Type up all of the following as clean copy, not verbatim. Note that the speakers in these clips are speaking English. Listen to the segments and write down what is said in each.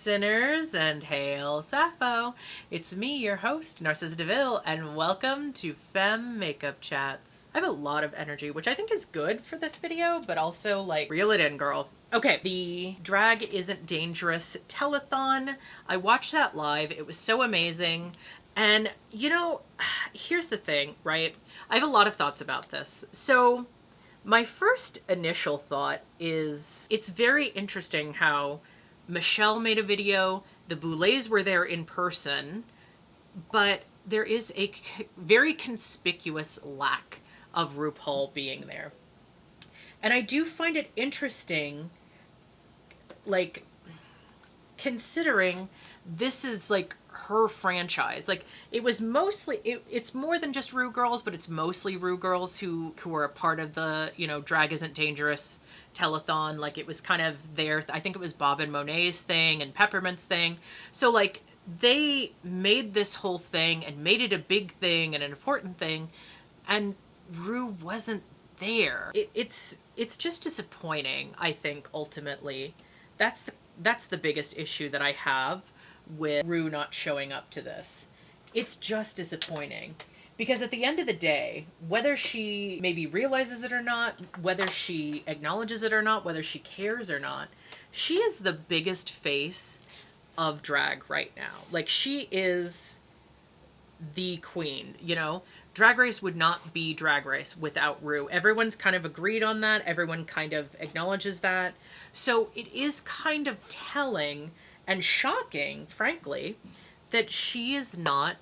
sinners, and hail Sappho. It's me, your host, Narcissa DeVille, and welcome to Femme Makeup Chats. I have a lot of energy, which I think is good for this video, but also, like, reel it in, girl. Okay, the Drag Isn't Dangerous telethon. I watched that live. It was so amazing. And, you know, here's the thing, right? I have a lot of thoughts about this. So, my first initial thought is it's very interesting how Michelle made a video, the Boulets were there in person, but there is a very conspicuous lack of RuPaul being there. And I do find it interesting, like, considering this is like her franchise. Like, it was mostly, it's more than just Ru girls, but it's mostly Ru girls who are a part of the, you know, Drag Isn't Dangerous telethon. Like, it was kind of their, I think it was Bob and Monet's thing and Peppermint's thing. So, like, they made this whole thing and made it a big thing and an important thing, and Ru wasn't there. It's just disappointing, I think, ultimately. That's the biggest issue that I have with Ru not showing up to this. It's just disappointing. Because at the end of the day, whether she maybe realizes it or not, whether she acknowledges it or not, whether she cares or not, she is the biggest face of drag right now. Like, she is the queen, you know? Drag Race would not be Drag Race without Ru. Everyone's kind of agreed on that. Everyone kind of acknowledges that. So it is kind of telling and shocking, frankly, that she is not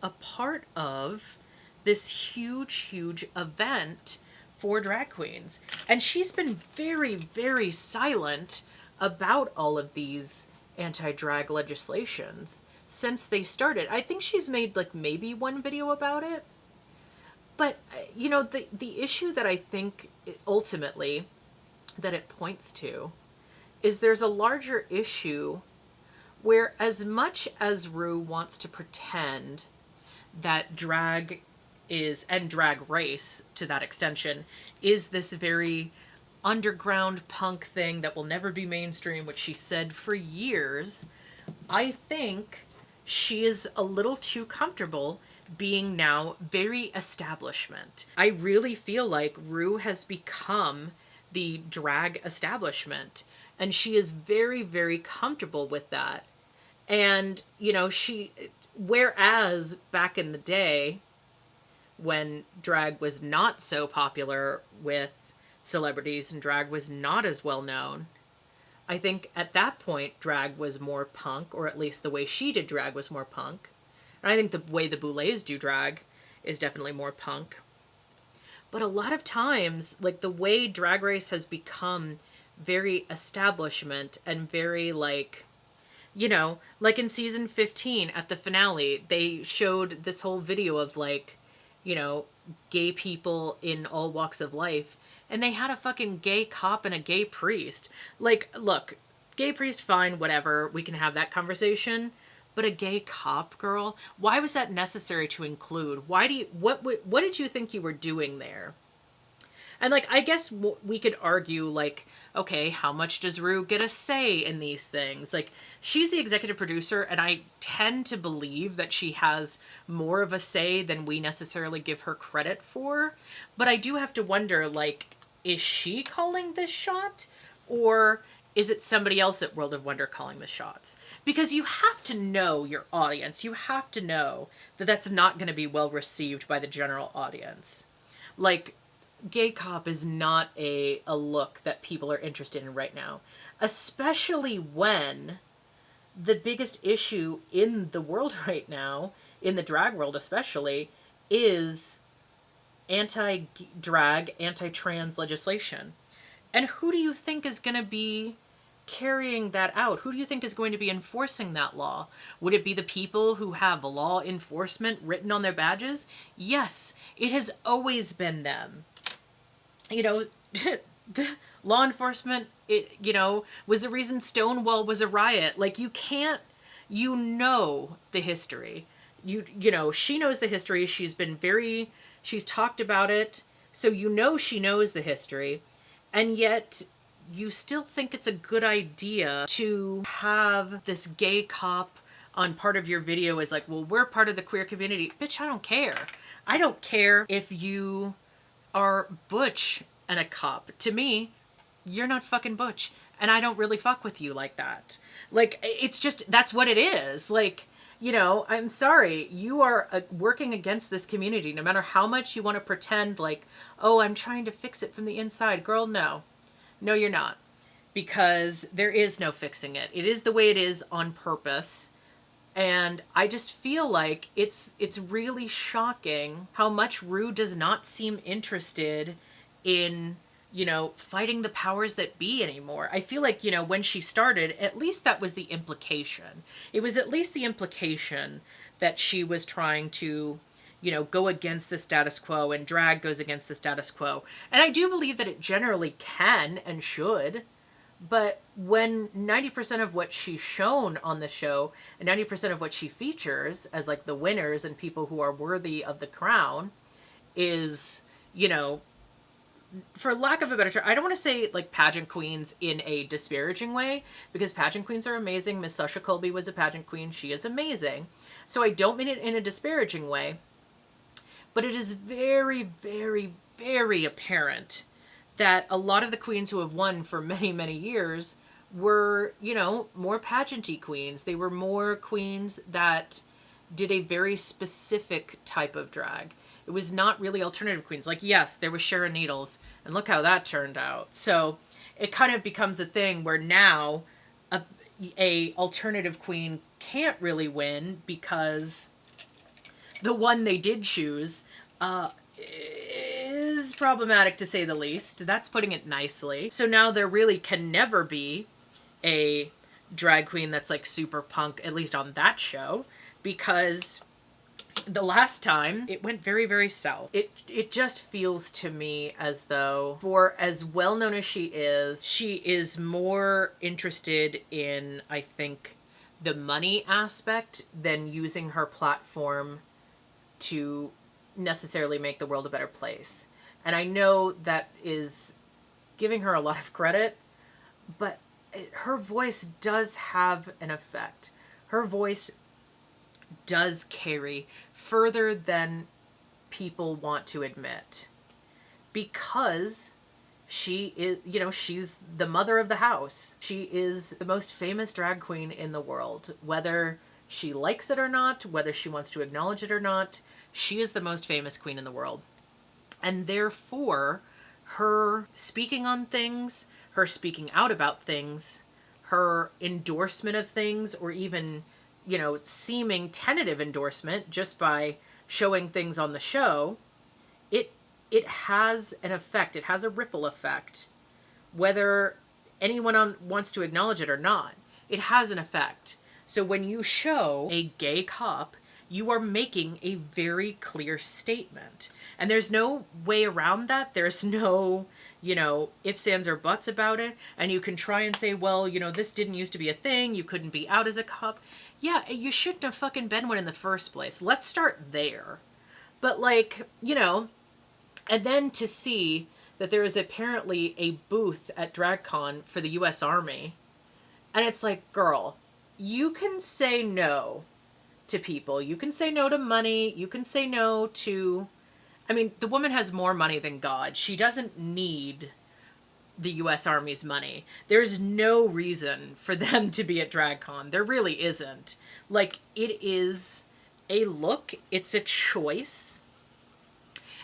a part of this huge, huge event for drag queens. And she's been very, very silent about all of these anti-drag legislations since they started. I think she's made, like, maybe one video about it. But, you know, the issue that I think ultimately that it points to is there's a larger issue where, as much as Ru wants to pretend that drag is, and Drag Race to that extension, is this very underground punk thing that will never be mainstream, which she said for years, I think she is a little too comfortable being now very establishment. I really feel like Ru has become the drag establishment, and she is very, very comfortable with that. And, you know, whereas back in the day when drag was not so popular with celebrities and drag was not as well known, I think at that point drag was more punk, or at least the way she did drag was more punk. And I think the way the Boulets do drag is definitely more punk. But a lot of times, like, the way Drag Race has become very establishment and very, like, you know, like in season 15 at the finale, they showed this whole video of, like, you know, gay people in all walks of life. And they had a fucking gay cop and a gay priest. Like, look, gay priest, fine, whatever. We can have that conversation. But a gay cop, girl? Why was that necessary to include? What did you think you were doing there? And, like, I guess we could argue, like, okay, how much does Ru get a say in these things? Like, she's the executive producer, and I tend to believe that she has more of a say than we necessarily give her credit for. But I do have to wonder, like, is she calling this shot? Or is it somebody else at World of Wonder calling the shots? Because you have to know your audience. You have to know that that's not going to be well received by the general audience. Like, gay cop is not a look that people are interested in right now, especially when the biggest issue in the world right now, in the drag world especially, is anti-drag, anti-trans legislation. And who do you think is going to be carrying that out? Who do you think is going to be enforcing that law? Would it be the people who have law enforcement written on their badges? Yes, it has always been them. You know, law enforcement, you know, was the reason Stonewall was a riot. Like, you can't, you know, the history. You know, she knows the history. She's talked about it. So, you know, she knows the history. And yet you still think it's a good idea to have this gay cop on part of your video as like, well, we're part of the queer community. Bitch, I don't care. I don't care if you are butch and a cop. To me, you're not fucking butch. And I don't really fuck with you like that. Like, it's just, that's what it is. Like, you know, I'm sorry, you are working against this community, no matter how much you want to pretend like, oh, I'm trying to fix it from the inside. Girl, no. No, you're not. Because there is no fixing it. It is the way it is on purpose. And I just feel like it's really shocking how much Rue does not seem interested in, you know, fighting the powers that be anymore. I feel like, you know, when she started, at least that was the implication. It was at least the implication that she was trying to, you know, go against the status quo, and drag goes against the status quo. And I do believe that it generally can and should. But when 90% of what she's shown on the show and 90% of what she features as like the winners and people who are worthy of the crown is, you know, for lack of a better term, I don't want to say like pageant queens in a disparaging way, because pageant queens are amazing. Miss Sasha Colby was a pageant queen. She is amazing. So I don't mean it in a disparaging way, but it is very, very, very apparent that a lot of the queens who have won for many, many years were, you know, more pageanty queens. They were more queens that did a very specific type of drag. It was not really alternative queens. Like, yes, there was Sharon Needles, and look how that turned out. So it kind of becomes a thing where now a alternative queen can't really win because the one they did choose is problematic, to say the least. That's putting it nicely. So now there really can never be a drag queen that's like super punk, at least on that show, because the last time it went very, very south. It just feels to me as though, for as well known as she is more interested in, I think, the money aspect than using her platform to necessarily make the world a better place. And I know that is giving her a lot of credit, but her voice does have an effect. Her voice does carry further than people want to admit, because she is, you know, she's the mother of the house. She is the most famous drag queen in the world. Whether she likes it or not, whether she wants to acknowledge it or not, she is the most famous queen in the world. And therefore, her speaking on things, her speaking out about things, her endorsement of things, or even, you know, seeming tentative endorsement just by showing things on the show, it has an effect. It has a ripple effect. Whether anyone wants to acknowledge it or not, it has an effect. So when you show a gay cop, you are making a very clear statement. And there's no way around that. There's no, you know, ifs, ands, or buts about it. And you can try and say, well, you know, this didn't used to be a thing. You couldn't be out as a cop. Yeah, you shouldn't have fucking been one in the first place. Let's start there. But like, you know, and then to see that there is apparently a booth at DragCon for the US Army. And it's like, girl, you can say no to people. You can say no to money. You can say no to, I mean, the woman has more money than God. She doesn't need the US Army's money. There's no reason for them to be at DragCon. There really isn't. Like, it is a look. It's a choice.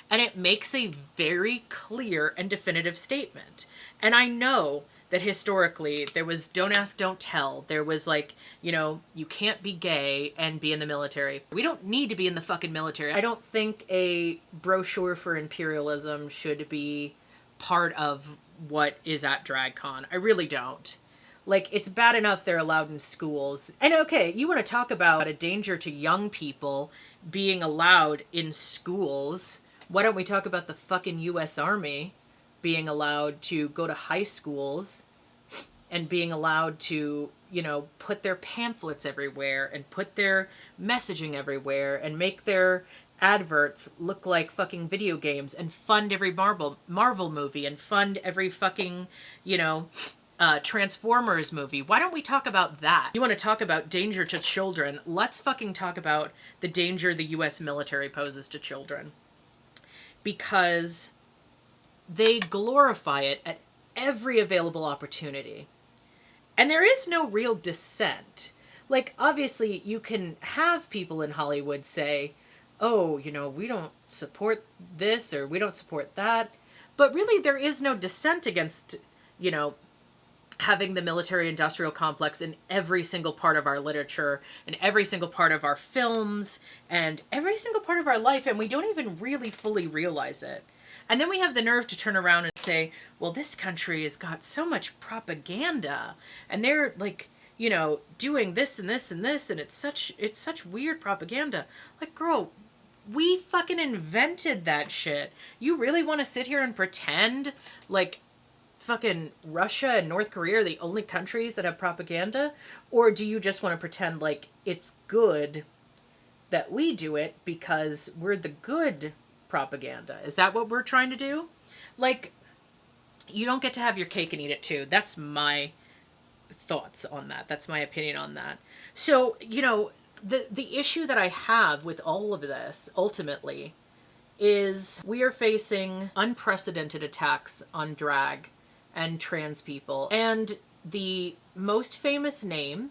And it makes a very clear and definitive statement. And I know that historically there was don't ask, don't tell. There was like, you know, you can't be gay and be in the military. We don't need to be in the fucking military. I don't think a brochure for imperialism should be part of what is at DragCon. I really don't. Like, it's bad enough they're allowed in schools. And okay, you want to talk about a danger to young people being allowed in schools. Why don't we talk about the fucking US Army being allowed to go to high schools and being allowed to, you know, put their pamphlets everywhere and put their messaging everywhere and make their adverts look like fucking video games and fund every Marvel movie and fund every fucking, you know, Transformers movie. Why don't we talk about that? You want to talk about danger to children? Let's fucking talk about the danger the US military poses to children. Because they glorify it at every available opportunity. And there is no real dissent. Like, obviously, you can have people in Hollywood say, oh, you know, we don't support this or we don't support that. But really, there is no dissent against, you know, having the military-industrial complex in every single part of our literature and every single part of our films and every single part of our life, and we don't even really fully realize it. And then we have the nerve to turn around and say, well, this country has got so much propaganda, and they're like, you know, doing this and this and this, and it's such weird propaganda. Like, girl, we fucking invented that shit. You really want to sit here and pretend like fucking Russia and North Korea are the only countries that have propaganda? Or do you just want to pretend like it's good that we do it because we're the good propaganda? Is that what we're trying to do? Like, you don't get to have your cake and eat it too. That's my thoughts on that. That's my opinion on that. So, you know, the issue that I have with all of this, ultimately, is we are facing unprecedented attacks on drag and trans people. And the most famous name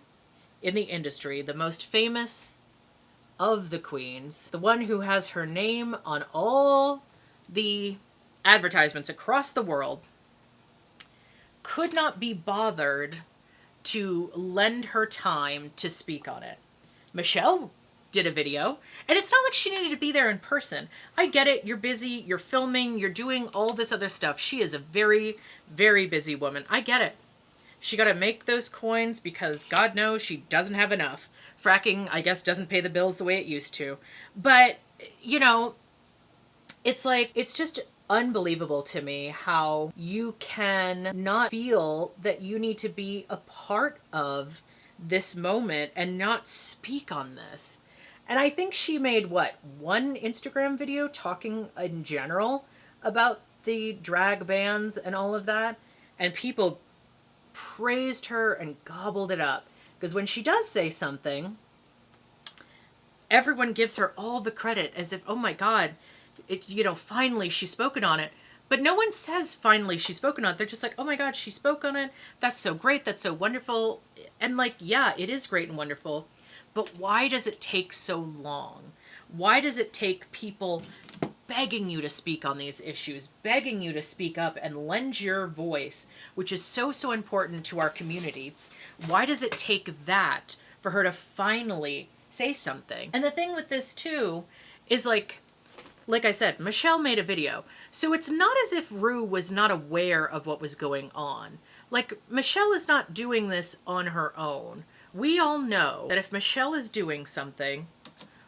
in the industry, the most famous of the queens, the one who has her name on all the advertisements across the world, could not be bothered to lend her time to speak on it. Michelle did a video, and it's not like she needed to be there in person. I get it. You're busy. You're filming. You're doing all this other stuff. She is a very, very busy woman. I get it. She got to make those coins because God knows she doesn't have enough. Fracking, I guess, doesn't pay the bills the way it used to. But, you know, it's like, it's just unbelievable to me how you can not feel that you need to be a part of this moment and not speak on this. And I think she made, what, one Instagram video talking in general about the drag bans and all of that. And people praised her and gobbled it up. Because when she does say something, everyone gives her all the credit as if, oh my God, it, you know, finally she's spoken on it. But no one says finally she's spoken on it. They're just like, oh my God, she spoke on it. That's so great. That's so wonderful. And like, yeah, it is great and wonderful. But why does it take so long? Why does it take people begging you to speak on these issues, begging you to speak up and lend your voice, which is so, so important to our community? Why does it take that for her to finally say something? And the thing with this too is like I said, Michelle made a video. So it's not as if Ru was not aware of what was going on. Like, Michelle is not doing this on her own. We all know that if Michelle is doing something,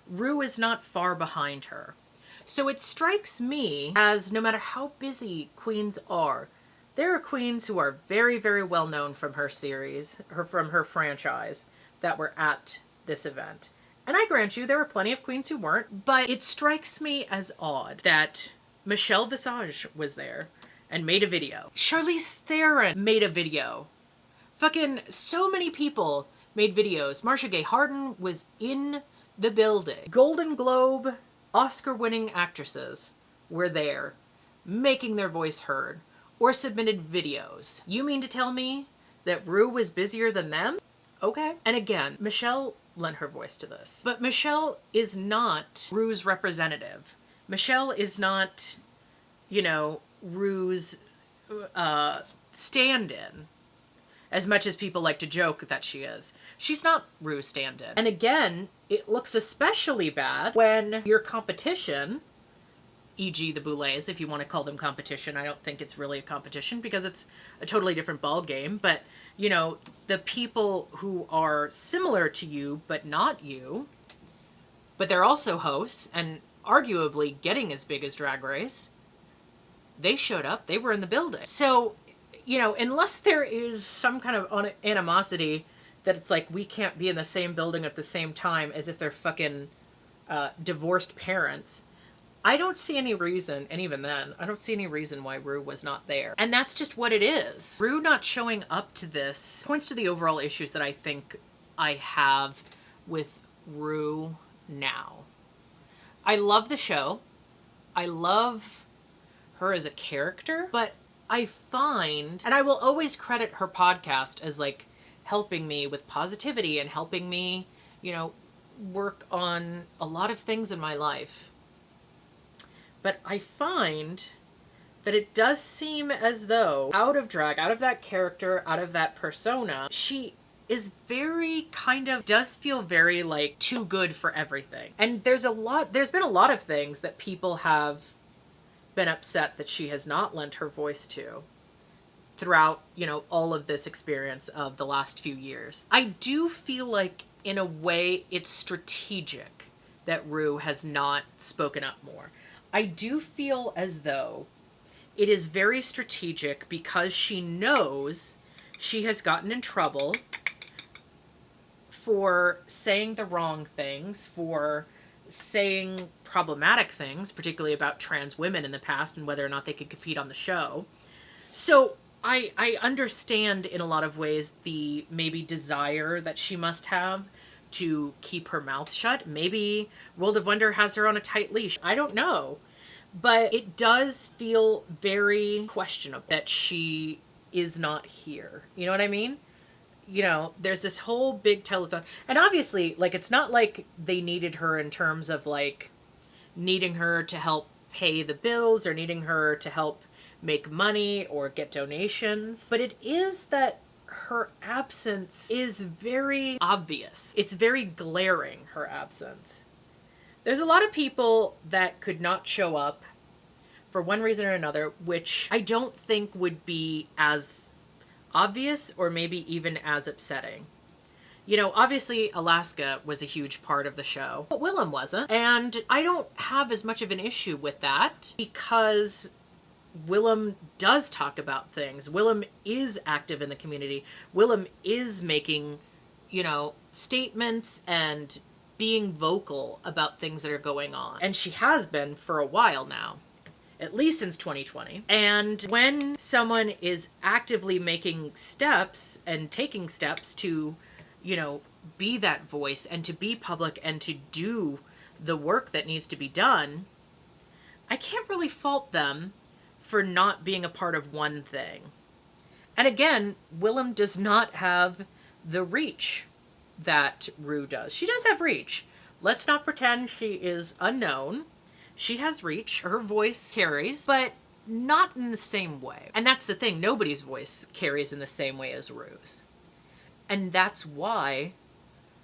Ru is not far behind her. So it strikes me as no matter how busy queens are, there are queens who are very, very well known from her series, from her franchise, that were at this event. And I grant you, there were plenty of queens who weren't, but it strikes me as odd that Michelle Visage was there and made a video. Charlize Theron made a video. Fucking so many people made videos. Marcia Gay Harden was in the building. Golden Globe, Oscar-winning actresses were there, making their voice heard, or submitted videos. You mean to tell me that Ru was busier than them? Okay. And again, Michelle lent her voice to this. But Michelle is not Ru's representative. Michelle is not, you know, Ru's stand-in, as much as people like to joke that she is. She's not Ru's stand-in. And again, it looks especially bad when your competition, e.g. the Boulets, if you want to call them competition. I don't think it's really a competition because it's a totally different ball game. But, you know, the people who are similar to you but not you, but they're also hosts and arguably getting as big as Drag Race, they showed up. They were in the building. So, you know, unless there is some kind of animosity that it's like we can't be in the same building at the same time as if they're fucking, divorced parents, I don't see any reason, and even then, I don't see any reason why Ru was not there. And that's just what it is. Ru not showing up to this points to the overall issues that I think I have with Ru now. I love the show. I love her as a character, but I find, and I will always credit her podcast as like helping me with positivity and helping me, you know, work on a lot of things in my life. But I find that it does seem as though out of drag, out of that character, out of that persona, she is very does feel very like too good for everything. And there's been a lot of things that people have been upset that she has not lent her voice to throughout, you know, all of this experience of the last few years. I do feel like in a way it's strategic that Ru has not spoken up more. I do feel as though it is very strategic because she knows she has gotten in trouble for saying the wrong things, for saying problematic things, particularly about trans women in the past and whether or not they could compete on the show. So I understand in a lot of ways the maybe desire that she must have to keep her mouth shut. Maybe World of Wonder has her on a tight leash. I don't know. But it does feel very questionable that she is not here. You know what I mean? You know, there's this whole big telethon. And obviously, like, it's not like they needed her in terms of, like, needing her to help pay the bills or needing her to help make money or get donations. But it is that her absence is very obvious. It's very glaring, her absence. There's a lot of people that could not show up for one reason or another, which I don't think would be as obvious or maybe even as upsetting. You know, obviously Alaska was a huge part of the show, but Willem wasn't. And I don't have as much of an issue with that because Willem does talk about things. Willem is active in the community. Willem is making, you know, statements and being vocal about things that are going on. And she has been for a while now, at least since 2020. And when someone is actively making steps and taking steps to, you know, be that voice and to be public and to do the work that needs to be done, I can't really fault them for not being a part of one thing. And again, Willem does not have the reach that Ru does. She does have reach. Let's not pretend she is unknown. She has reach. Her voice carries, but not in the same way. And that's the thing. Nobody's voice carries in the same way as Ru's. And that's why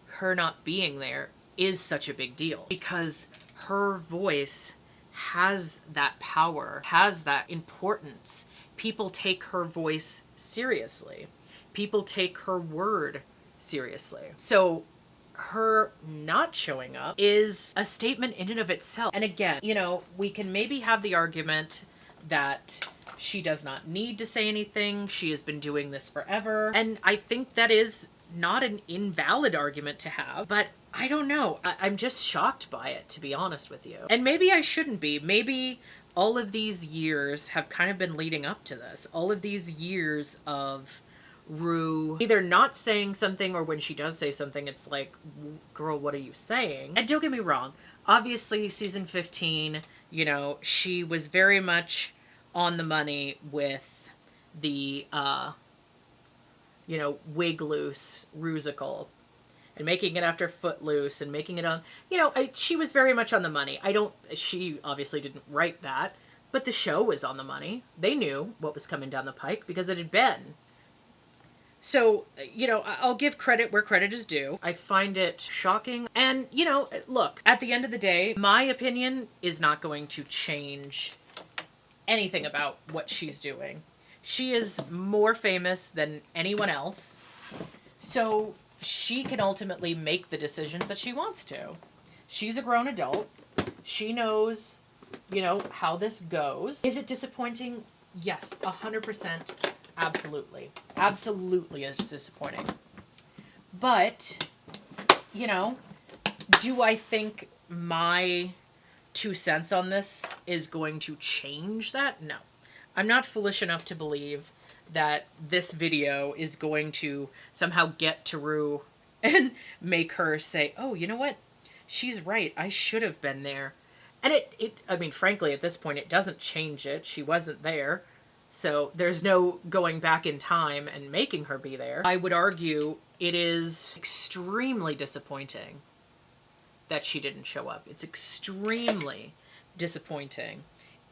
her not being there is such a big deal. Because her voice has that power, has that importance. People take her voice seriously. People take her word seriously. So her not showing up is a statement in and of itself. And again, you know, we can maybe have the argument that she does not need to say anything. She has been doing this forever. And I think that is not an invalid argument to have, but I don't know. I'm just shocked by it, to be honest with you. And maybe I shouldn't be. Maybe all of these years have kind of been leading up to this. All of these years of Ru either not saying something, or when she does say something, it's like, girl, what are you saying? And don't get me wrong. Obviously, season 15, you know, she was very much on the money with the, you know, wig loose Rusical. And making it after Footloose and making it on, you know, she was very much on the money. She obviously didn't write that, but the show was on the money. They knew what was coming down the pike because it had been. So, you know, I'll give credit where credit is due. I find it shocking. And, you know, look, at the end of the day, my opinion is not going to change anything about what she's doing. She is more famous than anyone else. So she can ultimately make the decisions that she wants to. She's a grown adult. She knows, you know, how this goes. Is it disappointing? Yes, 100%. Absolutely. Absolutely it's disappointing. But, you know, do I think my 2 cents on this is going to change that. No, I'm not foolish enough to believe that this video is going to somehow get to Rue and make her say, oh, you know what? She's right. I should have been there. And I mean, frankly, at this point, it doesn't change it. She wasn't there. So there's no going back in time and making her be there. I would argue it is extremely disappointing that she didn't show up. It's extremely disappointing,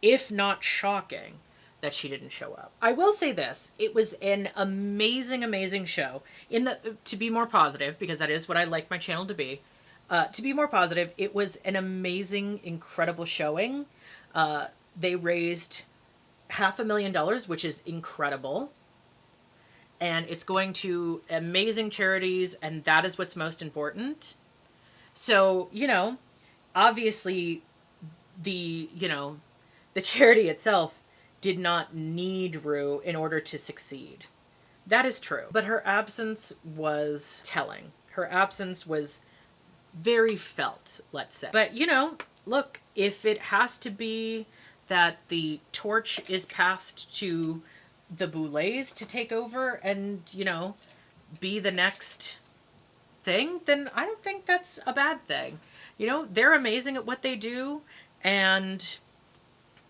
if not shocking, that she didn't show up. I will say this, it was an amazing, amazing show. To be more positive, because that is what I like my channel to be more positive, it was an amazing, incredible showing. They raised $500,000, which is incredible. And it's going to amazing charities, and that is what's most important. So, you know, obviously the charity itself did not need Rue in order to succeed. That is true. But her absence was telling. Her absence was very felt, let's say. But, you know, look, if it has to be that the torch is passed to the Boulets to take over and, you know, be the next thing, then I don't think that's a bad thing. You know, they're amazing at what they do, and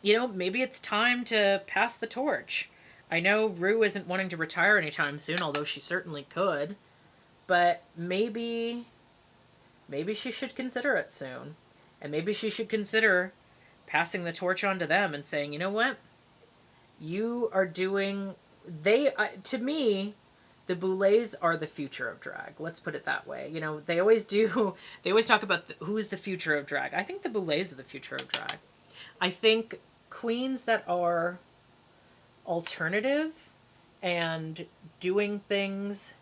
you know, maybe it's time to pass the torch. I know Rue isn't wanting to retire anytime soon, although she certainly could, but maybe she should consider it soon. And maybe she should consider passing the torch on to them and saying, you know what? You are doing, to me, the Boulets are the future of drag. Let's put it that way. You know, they always talk about who's the future of drag. I think the Boulets are the future of drag. I think queens that are alternative and doing things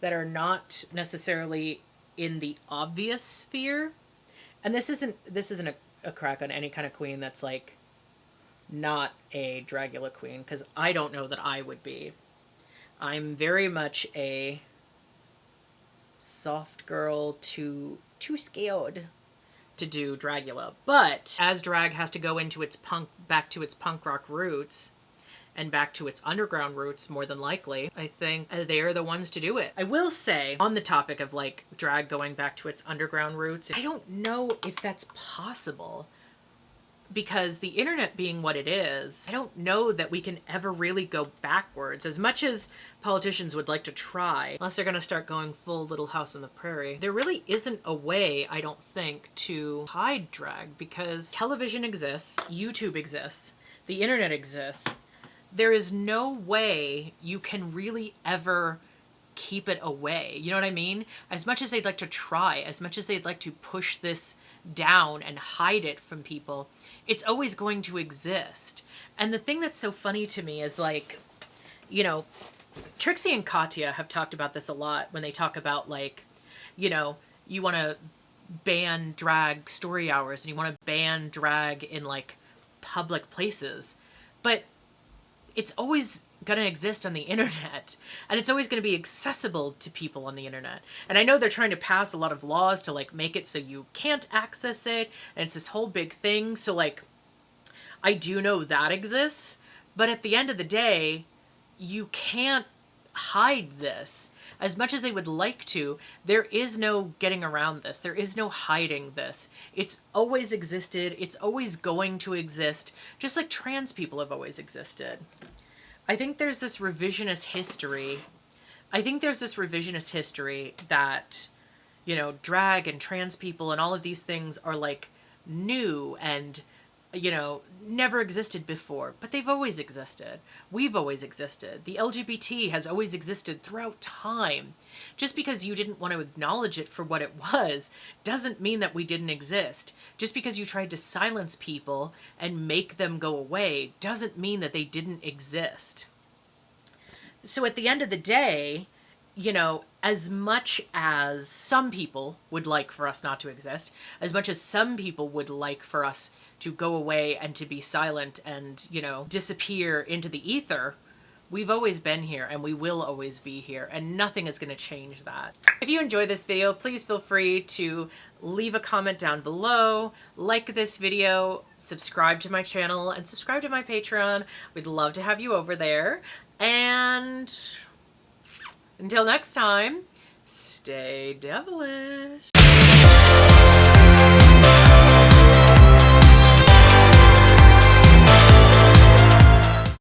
that are not necessarily in the obvious sphere. And this isn't a crack on any kind of queen that's like not a Dragula queen, because I don't know that I would be. I'm very much a soft girl, too scared to do Dragula. But as drag has to go into back to its punk rock roots and back to its underground roots, more than likely, I think they're the ones to do it. I will say, on the topic of like drag going back to its underground roots, I don't know if that's possible. Because the internet being what it is, I don't know that we can ever really go backwards. As much as politicians would like to try, unless they're going to start going full Little House on the Prairie, there really isn't a way, I don't think, to hide drag, because television exists, YouTube exists, the internet exists. There is no way you can really ever keep it away. You know what I mean? As much as they'd like to try, as much as they'd like to push this down and hide it from people, it's always going to exist. And the thing that's so funny to me is, like, you know, Trixie and Katya have talked about this a lot when they talk about, like, you know, you want to ban drag story hours and you want to ban drag in, like, public places. But it's always going to exist on the internet, and it's always going to be accessible to people on the internet. And I know they're trying to pass a lot of laws to like make it so you can't access it, and it's this whole big thing. So like, I do know that exists, but at the end of the day, you can't hide this. As much as they would like to, there is no getting around this. There is no hiding this. It's always existed. It's always going to exist, just like trans people have always existed. I think there's this revisionist history. That, you know, drag and trans people and all of these things are like new and, you know, never existed before, but they've always existed. We've always existed. The LGBT has always existed throughout time. Just because you didn't want to acknowledge it for what it was doesn't mean that we didn't exist. Just because you tried to silence people and make them go away doesn't mean that they didn't exist. So at the end of the day, you know, as much as some people would like for us not to exist, as much as some people would like for us to go away and to be silent and, you know, disappear into the ether, We've always been here and we will always be here, and nothing is going to change that. If you enjoyed this video, please feel free to leave a comment down below, like this video, subscribe to my channel, and subscribe to my Patreon. We'd love to have you over there. And until next time, stay devilish.